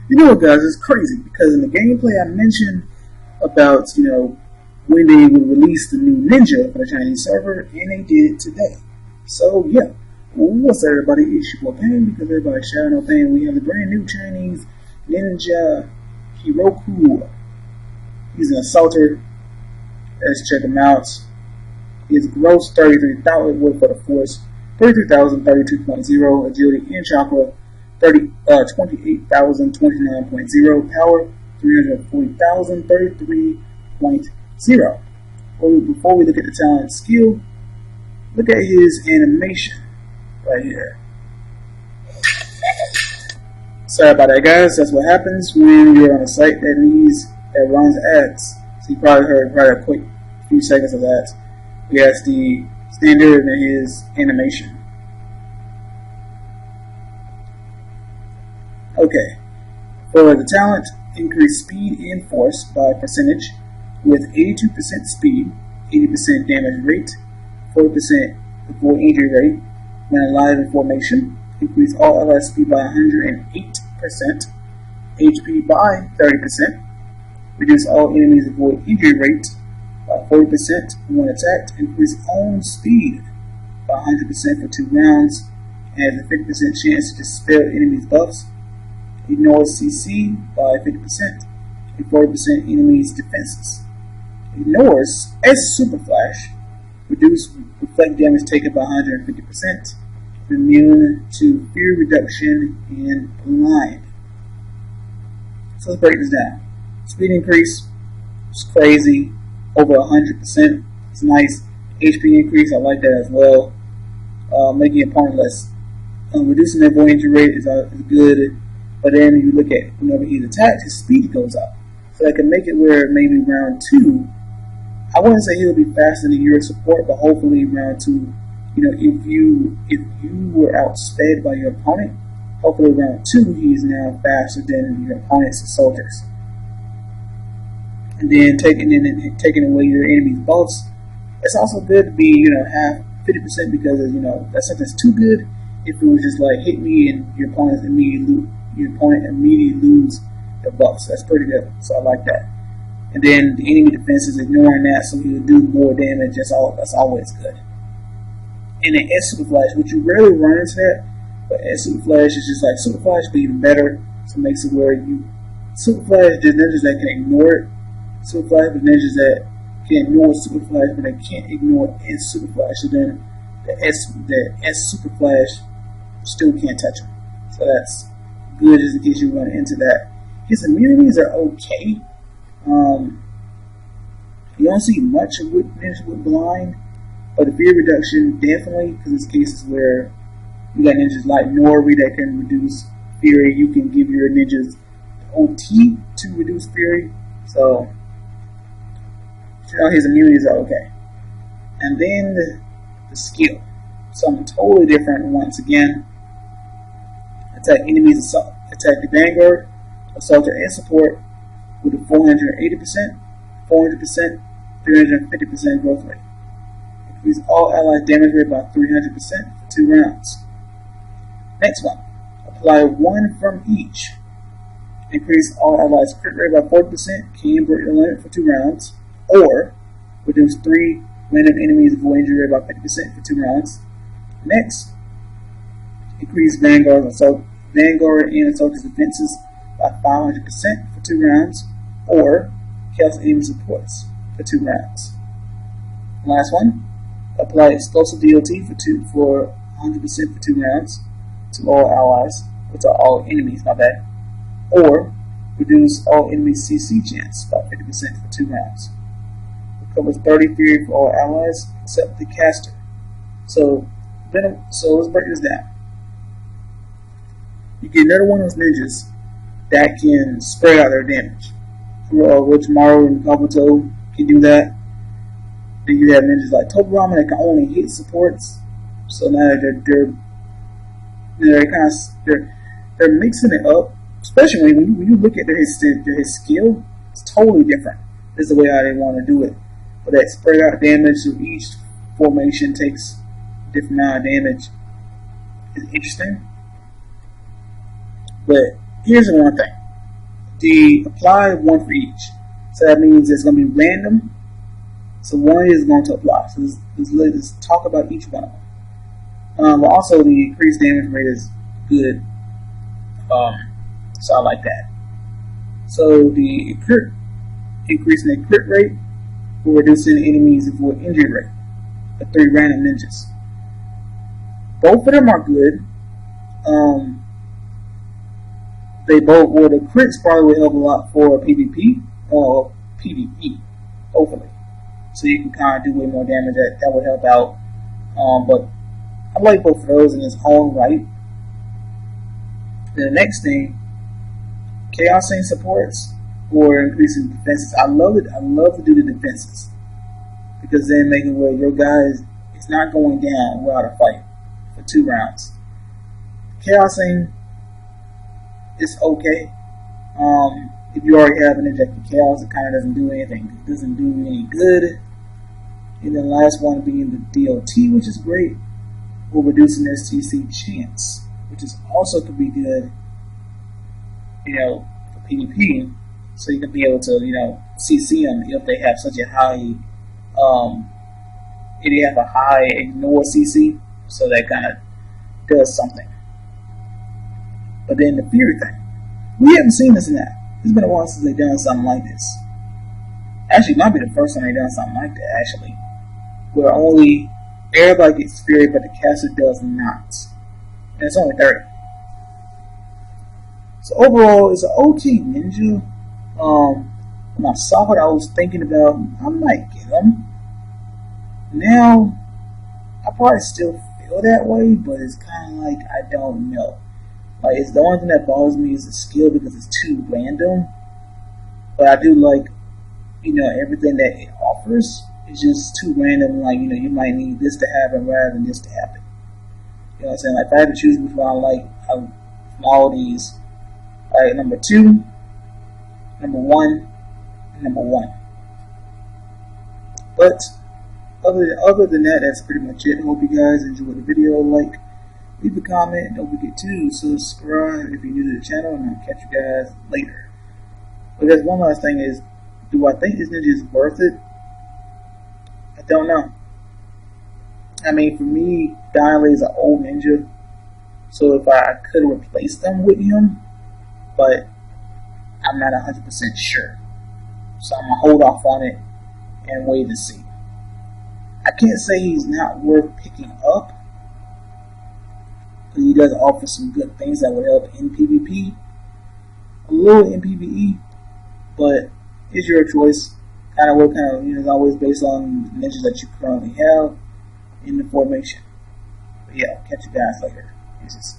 You know what, guys? It's crazy because in the gameplay I mentioned about when they would release the new ninja for the Chinese server, and they did it today. So yeah, what's everybody? It's your boy Pain because everybody's shouting out Pain. We have the brand new Chinese ninja Hiruko. He's an assaulter. Let's check him out. His gross 33,000 wood for the force, 33,032.0 agility and chakra, 28,029.0 power, 340,033.0. Before we look at the talent skill, look at his animation right here. Sorry about that, guys. That's what happens when you're on a site that runs ads. So you probably heard a quick few seconds of that. He has the standard in his animation. Okay, for the talent, increase speed and force by percentage with 82% speed, 80% damage rate, 40% avoid injury rate when alive in formation. Increase all allied speed by 108%, HP by 30%. Reduce all enemies avoid injury rate by 40% when attacked. Increase own speed by 100% for 2 rounds. Has a 50% chance to dispel enemies' buffs. Ignores CC by 50% and 40% enemies' defenses. Ignores S Super Flash. Reduce reflect damage taken by 150%. Immune to fear reduction and blind. So let's break this down. Speed increase is crazy, over 100%. It's nice. HP increase, I like that as well. Making opponent less. Reducing their avoid injury rate is good, but then you look at whenever he's attacked, his speed goes up. So I can make it where maybe round 2, I wouldn't say he'll be faster than your support, but hopefully round 2, if you were outsped by your opponent, hopefully round 2 he is now faster than your opponent's soldiers. And then taking away your enemy's buffs. It's also good to be half 50% because that's something's too good. If it was just like hit me and your opponent immediately lose their buffs, that's pretty good. So I like that. And then the enemy defense is ignoring that, so he'll do more damage. That's always good. And then S Super Flash, which you rarely run into that, but S Super Flash is just like Super Flash, but even better. So it makes it where Super Flash, there's ninjas that can ignore it. Super Flash, but ninjas that can ignore Super Flash, but they can't ignore S Super Flash. So then the S Super Flash still can't touch him. So that's good, just in case you run into that. His immunities are okay. You don't see much of ninjas with blind, but the fear reduction definitely, because it's cases where you got ninjas like Nori that can reduce fury. You can give your ninjas OT to reduce fury. So his immunities are okay. And then the skill, something totally different once again. Attack enemies, attack the vanguard, assaulter, and support with a 480%, 400%, 350% growth rate. Increase all allied damage rate by 300% for 2 rounds. Next one, apply 1 from each. Increase all allies crit rate by 40%, can break the limit for 2 rounds, or reduce 3 random enemies avoid injury rate by 50% for 2 rounds. Next, increase Vanguard and Assault's defenses by 500% for 2 rounds, or chaos enemy supports for 2 rounds. Last one, apply explosive DOT for 100% for 2 rounds to all allies, which are all enemies, my bad, or reduce all enemies CC chance by 50% for 2 rounds. Recovers 30 fury for all allies except the caster. So let's break this down. You get another one of those ninjas that can spread out their damage. Orochimaru and Kabuto can do that. Then you have ninjas like Tobirama that can only hit supports. So now they're mixing it up. Especially when you look at his skill, it's totally different. This is the way how they want to do it. But that spread out damage, so each formation takes a different amount of damage. It's interesting. But here's the one thing. they apply one for each. So that means it's going to be random. So one is going to apply. So let's talk about each one of them. But also the increased damage rate is good. So I like that. So the increasing the crit rate for reducing enemies' for injury rate. The 3 random ninjas. Both of them are good. They both, well, the crits probably will help a lot for PvP or PvE, hopefully. So you can kind of do way more damage. That would help out. But I like both of those in its own right. Then the next thing, Chaos Saint supports for increasing defenses. I love it. I love to do the defenses because then making where your guy is not going down without a fight for 2 rounds. Chaos Saint is okay. If you already have an injected chaos, it kind of doesn't do anything. It doesn't do any good. And then the last one being the DOT, which is great, for reducing their CC chance, which is also could be good, for PvP. So you can be able to, CC them if they have such a high, if they have a high ignore CC, so that kind of does something. But then the Fury thing, we haven't seen this in that. It's been a while since they've done something like this. Actually, it might be the first time they've done something like that, actually. Where only everybody gets Fury, but the caster does not. And it's only 30. So overall, it's an OT ninja. When I saw it, I was thinking about, I might get him. Now, I probably still feel that way, but it's kind of like, I don't know. Like, it's the only thing that bothers me is the skill because it's too random. But I do like, everything that it offers. It's just too random. Like, you might need this to happen rather than this to happen. You know what I'm saying? Like, if I had to choose which one I like from all of these, alright, number 2, number 1, and number 1. But other than that, that's pretty much it. I hope you guys enjoyed the video. Like, leave a comment. Don't forget to subscribe if you're new to the channel, and I'll catch you guys later. But there's one last thing is, do I think this ninja is worth it? I don't know. I mean, for me, gai+lee is an old ninja, so if I could replace them with him, but I'm not 100% sure. So I'm going to hold off on it and wait and see. I can't say he's not worth picking up, because he does offer some good things that would help in PvP, a little in PvE, but it's your choice. Kind of what kind of, it's always based on the ninjas that you currently have in the formation. But yeah, catch you guys later. Deuces.